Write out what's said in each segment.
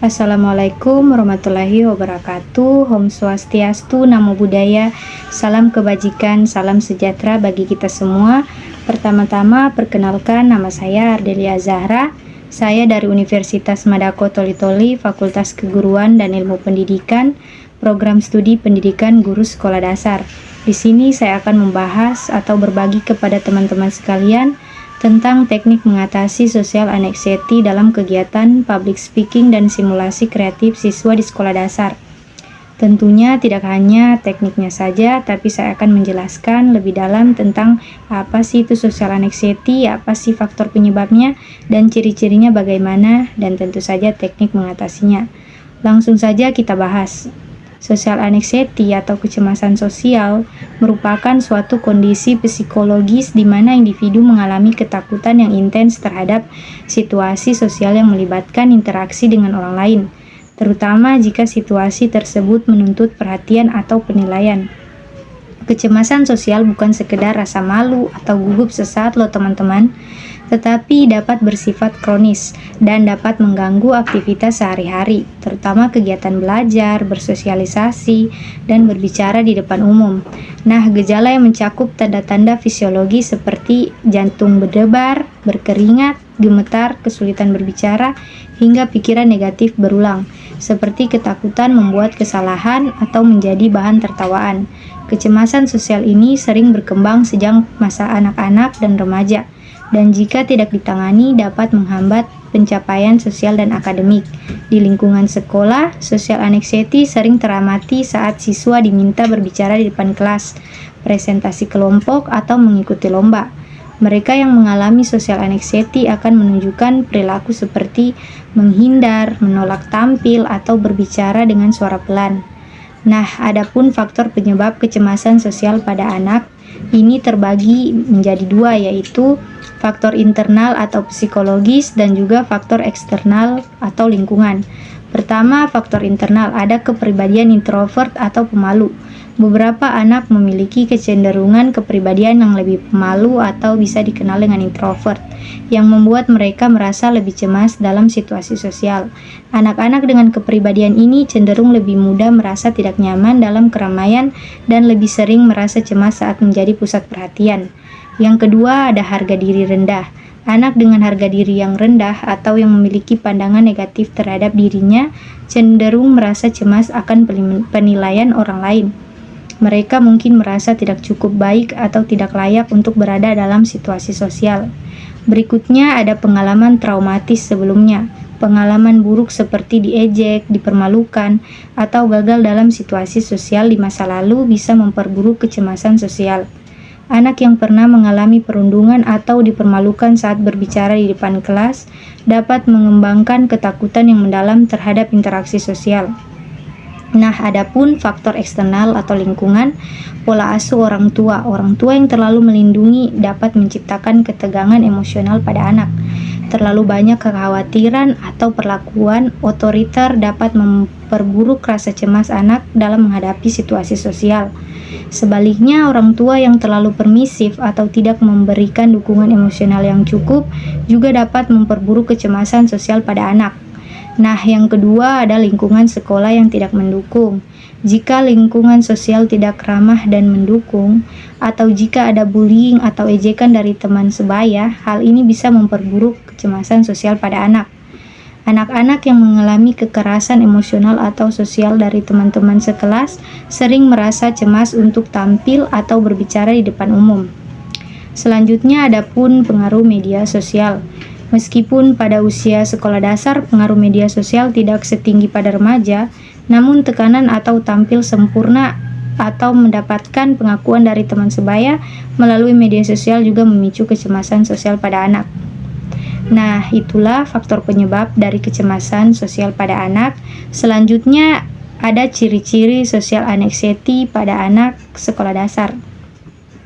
Assalamualaikum warahmatullahi wabarakatuh. Om Swastiastu, Namo Buddhaya. Salam kebajikan, salam sejahtera bagi kita semua. Pertama-tama perkenalkan, nama saya Ardelia Zahra. Saya dari Universitas Madako Toli-Toli, Fakultas Keguruan dan Ilmu Pendidikan, Program Studi Pendidikan Guru Sekolah Dasar. Di sini saya akan membahas atau berbagi kepada teman-teman sekalian tentang teknik mengatasi social anxiety dalam kegiatan public speaking dan simulasi kreatif siswa di sekolah dasar. Tentunya tidak hanya tekniknya saja, tapi saya akan menjelaskan lebih dalam tentang apa sih itu social anxiety, apa sih faktor penyebabnya, dan ciri-cirinya bagaimana, dan tentu saja teknik mengatasinya. Langsung saja kita bahas. Social anxiety atau kecemasan sosial merupakan suatu kondisi psikologis di mana individu mengalami ketakutan yang intens terhadap situasi sosial yang melibatkan interaksi dengan orang lain, terutama jika situasi tersebut menuntut perhatian atau penilaian. Kecemasan sosial bukan sekedar rasa malu atau gugup sesaat loh teman-teman, tetapi dapat bersifat kronis dan dapat mengganggu aktivitas sehari-hari, terutama kegiatan belajar, bersosialisasi, dan berbicara di depan umum. Nah, gejala yang mencakup tanda-tanda fisiologi seperti jantung berdebar, berkeringat, gemetar, kesulitan berbicara, hingga pikiran negatif berulang, seperti ketakutan membuat kesalahan atau menjadi bahan tertawaan. Kecemasan sosial ini sering berkembang sejak masa anak-anak dan remaja, dan jika tidak ditangani dapat menghambat pencapaian sosial dan akademik. Di lingkungan sekolah, social anxiety sering teramati saat siswa diminta berbicara di depan kelas, presentasi kelompok, atau mengikuti lomba. Mereka yang mengalami social anxiety akan menunjukkan perilaku seperti menghindar, menolak tampil, atau berbicara dengan suara pelan. Nah, adapun faktor penyebab kecemasan sosial pada anak ini terbagi menjadi dua, yaitu faktor internal atau psikologis dan juga faktor eksternal atau lingkungan. Pertama, faktor internal, ada kepribadian introvert atau pemalu. Beberapa anak memiliki kecenderungan kepribadian yang lebih pemalu atau bisa dikenal dengan introvert, yang membuat mereka merasa lebih cemas dalam situasi sosial. Anak-anak dengan kepribadian ini cenderung lebih mudah merasa tidak nyaman dalam keramaian dan lebih sering merasa cemas saat menjadi pusat perhatian. Yang kedua, ada harga diri rendah. Anak dengan harga diri yang rendah atau yang memiliki pandangan negatif terhadap dirinya cenderung merasa cemas akan penilaian orang lain. Mereka mungkin merasa tidak cukup baik atau tidak layak untuk berada dalam situasi sosial. Berikutnya ada pengalaman traumatis sebelumnya. Pengalaman buruk seperti diejek, dipermalukan, atau gagal dalam situasi sosial di masa lalu bisa memperburuk kecemasan sosial. Anak yang pernah mengalami perundungan atau dipermalukan saat berbicara di depan kelas dapat mengembangkan ketakutan yang mendalam terhadap interaksi sosial. Nah, adapun faktor eksternal atau lingkungan, pola asuh orang tua. Orang tua yang terlalu melindungi dapat menciptakan ketegangan emosional pada anak. Terlalu banyak kekhawatiran atau perlakuan otoriter dapat memperburuk rasa cemas anak dalam menghadapi situasi sosial. Sebaliknya, orang tua yang terlalu permisif atau tidak memberikan dukungan emosional yang cukup juga dapat memperburuk kecemasan sosial pada anak. Nah, yang kedua ada lingkungan sekolah yang tidak mendukung. Jika lingkungan sosial tidak ramah dan mendukung, atau jika ada bullying atau ejekan dari teman sebaya, hal ini bisa memperburuk kecemasan sosial pada anak. Anak-anak yang mengalami kekerasan emosional atau sosial dari teman-teman sekelas sering merasa cemas untuk tampil atau berbicara di depan umum. Selanjutnya adapun pengaruh media sosial. Meskipun pada usia sekolah dasar pengaruh media sosial tidak setinggi pada remaja, namun tekanan atau tampil sempurna atau mendapatkan pengakuan dari teman sebaya melalui media sosial juga memicu kecemasan sosial pada anak. Nah, itulah faktor penyebab dari kecemasan sosial pada anak. Selanjutnya ada ciri-ciri social anxiety pada anak sekolah dasar.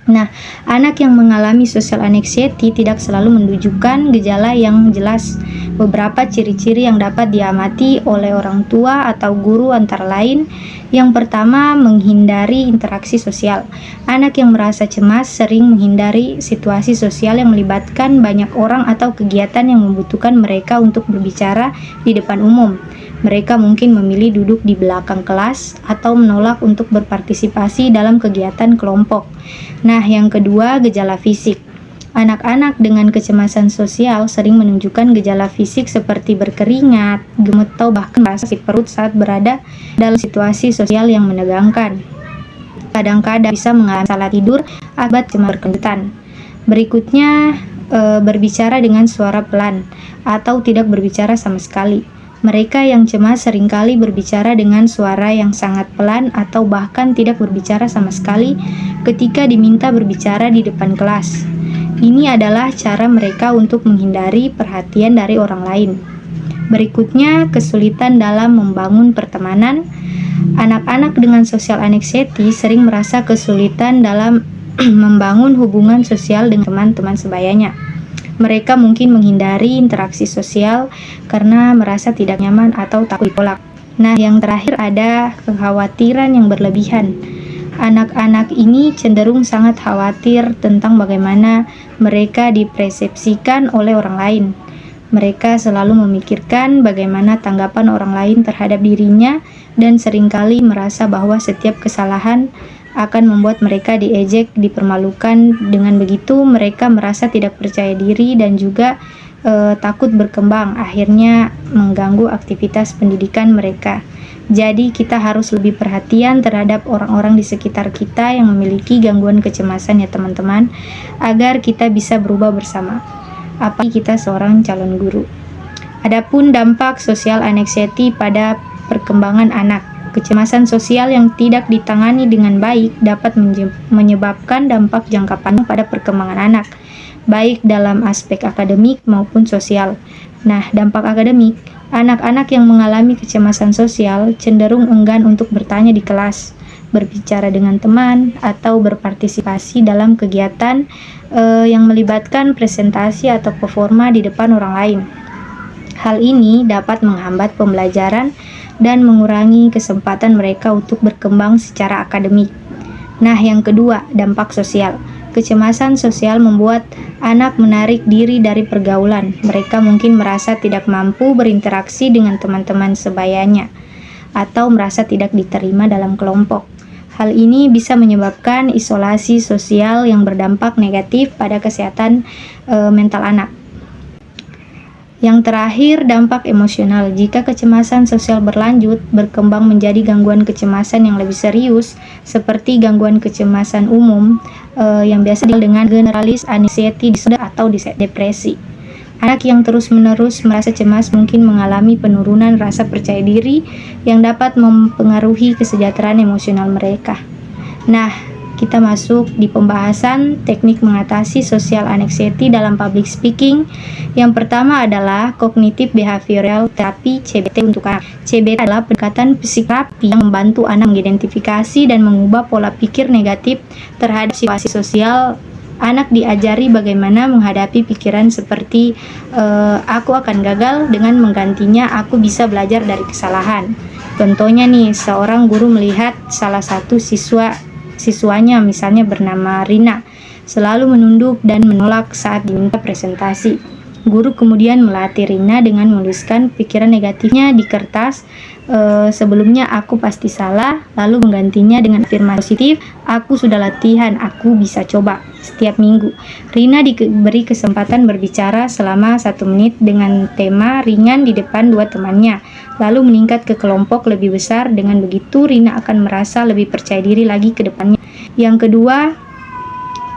Nah, anak yang mengalami social anxiety tidak selalu menunjukkan gejala yang jelas. Beberapa ciri-ciri yang dapat diamati oleh orang tua atau guru antara lain, yang pertama, menghindari interaksi sosial. Anak yang merasa cemas sering menghindari situasi sosial yang melibatkan banyak orang atau kegiatan yang membutuhkan mereka untuk berbicara di depan umum. Mereka mungkin memilih duduk di belakang kelas atau menolak untuk berpartisipasi dalam kegiatan kelompok. Nah, yang kedua, gejala fisik. Anak-anak dengan kecemasan sosial sering menunjukkan gejala fisik seperti berkeringat, gemetar, bahkan merasa sakit perut saat berada dalam situasi sosial yang menegangkan. Kadang-kadang bisa mengalami salah tidur akibat cemas berkelanjutan. Berikutnya, berbicara dengan suara pelan atau tidak berbicara sama sekali. Mereka yang cemas seringkali berbicara dengan suara yang sangat pelan atau bahkan tidak berbicara sama sekali ketika diminta berbicara di depan kelas. Ini adalah cara mereka untuk menghindari perhatian dari orang lain. Berikutnya, kesulitan dalam membangun pertemanan. Anak-anak dengan social anxiety sering merasa kesulitan dalam membangun hubungan sosial dengan teman-teman sebayanya. Mereka mungkin menghindari interaksi sosial karena merasa tidak nyaman atau takut ditolak. Nah, yang terakhir ada kekhawatiran yang berlebihan. Anak-anak ini cenderung sangat khawatir tentang bagaimana mereka dipersepsikan oleh orang lain. Mereka selalu memikirkan bagaimana tanggapan orang lain terhadap dirinya dan seringkali merasa bahwa setiap kesalahan akan membuat mereka diejek, dipermalukan. Dengan begitu, mereka merasa tidak percaya diri dan juga takut berkembang, akhirnya mengganggu aktivitas pendidikan mereka. Jadi kita harus lebih perhatian terhadap orang-orang di sekitar kita yang memiliki gangguan kecemasan ya teman-teman, agar kita bisa berubah bersama. Apalagi kita seorang calon guru. Adapun dampak sosial anxiety pada perkembangan anak. Kecemasan sosial yang tidak ditangani dengan baik dapat menyebabkan dampak jangka panjang pada perkembangan anak, baik dalam aspek akademik maupun sosial. Nah, dampak akademik, anak-anak yang mengalami kecemasan sosial cenderung enggan untuk bertanya di kelas, berbicara dengan teman, atau berpartisipasi dalam kegiatan yang melibatkan presentasi atau performa di depan orang lain. Hal ini dapat menghambat pembelajaran dan mengurangi kesempatan mereka untuk berkembang secara akademik. Nah, yang kedua, dampak sosial. Kecemasan sosial membuat anak menarik diri dari pergaulan. Mereka mungkin merasa tidak mampu berinteraksi dengan teman-teman sebayanya atau merasa tidak diterima dalam kelompok. Hal ini bisa menyebabkan isolasi sosial yang berdampak negatif pada kesehatan mental anak. Yang terakhir, dampak emosional. Jika kecemasan sosial berlanjut, berkembang menjadi gangguan kecemasan yang lebih serius, seperti gangguan kecemasan umum yang biasa dikenal dengan generalis anxiety disorder atau depresi. Anak yang terus-menerus merasa cemas mungkin mengalami penurunan rasa percaya diri yang dapat mempengaruhi kesejahteraan emosional mereka. Nah, kita masuk di pembahasan teknik mengatasi social anxiety dalam public speaking. Yang pertama adalah Cognitive Behavioral Therapy (CBT) untuk anak. CBT adalah pendekatan psikoterapi yang membantu anak mengidentifikasi dan mengubah pola pikir negatif terhadap situasi sosial. Anak diajari bagaimana menghadapi pikiran seperti aku akan gagal dengan menggantinya aku bisa belajar dari kesalahan. Contohnya nih, seorang guru melihat salah satu siswanya misalnya bernama Rina selalu menunduk dan menolak saat diminta presentasi. Guru kemudian melatih Rina dengan menuliskan pikiran negatifnya di kertas. Sebelumnya aku pasti salah, lalu menggantinya dengan afirmasi positif, aku sudah latihan, aku bisa coba. Setiap minggu Rina diberi kesempatan berbicara selama 1 menit dengan tema ringan di depan 2 temannya, lalu meningkat ke kelompok lebih besar. Dengan begitu Rina akan merasa lebih percaya diri lagi ke depannya. Yang kedua,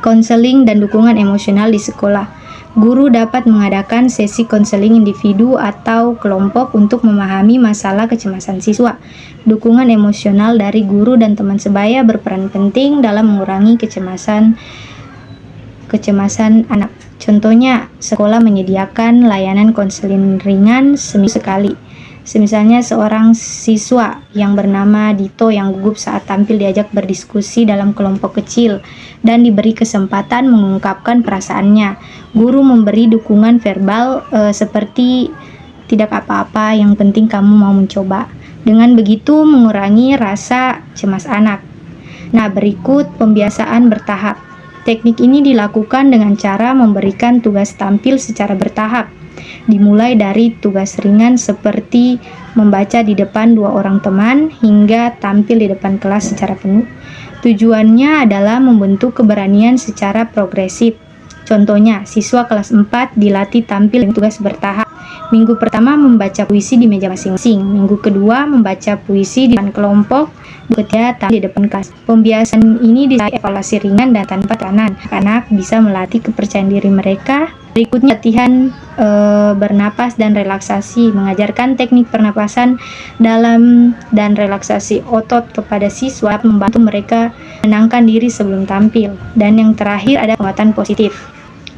konseling dan dukungan emosional di sekolah. Guru dapat mengadakan sesi konseling individu atau kelompok untuk memahami masalah kecemasan siswa. Dukungan emosional dari guru dan teman sebaya berperan penting dalam mengurangi kecemasan anak. Contohnya, sekolah menyediakan layanan konseling ringan seminggu sekali. Misalnya seorang siswa yang bernama Dito yang gugup saat tampil diajak berdiskusi dalam kelompok kecil dan diberi kesempatan mengungkapkan perasaannya. Guru memberi dukungan verbal seperti tidak apa-apa, yang penting kamu mau mencoba. Dengan begitu mengurangi rasa cemas anak. Nah, berikut pembiasaan bertahap. Teknik ini dilakukan dengan cara memberikan tugas tampil secara bertahap. Dimulai dari tugas ringan seperti membaca di depan 2 orang teman hingga tampil di depan kelas secara penuh. Tujuannya adalah membentuk keberanian secara progresif. Contohnya, siswa kelas 4 dilatih tampil dengan tugas bertahap. Minggu pertama membaca puisi di meja masing-masing. Minggu kedua membaca puisi di depan kelompok. Ketiga tampil di depan kelas. Pembiasaan ini disertai evaluasi ringan dan tanpa tekanan. Anak bisa melatih kepercayaan diri mereka. Berikutnya latihan bernapas dan relaksasi. Mengajarkan teknik pernapasan dalam dan relaksasi otot kepada siswa membantu mereka menenangkan diri sebelum tampil. Dan yang terakhir ada penguatan positif.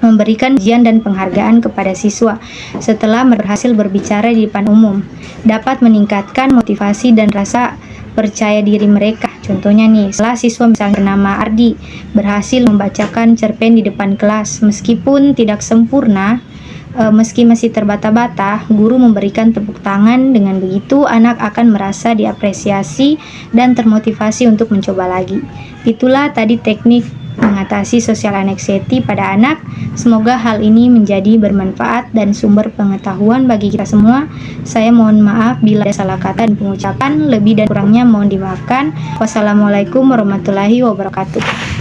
Memberikan pujian dan penghargaan kepada siswa setelah berhasil berbicara di depan umum. Dapat meningkatkan motivasi dan rasa percaya diri mereka. Contohnya nih, setelah siswa misalnya bernama Ardi berhasil membacakan cerpen di depan kelas, meskipun tidak sempurna, meski masih terbata-bata, guru memberikan tepuk tangan. Dengan begitu anak akan merasa diapresiasi dan termotivasi untuk mencoba lagi. Itulah tadi teknik mengatasi social anxiety pada anak. Semoga hal ini menjadi bermanfaat dan sumber pengetahuan bagi kita semua. Saya mohon maaf bila ada salah kata dan pengucapan, lebih dan kurangnya mohon dimaafkan. Wassalamualaikum warahmatullahi wabarakatuh.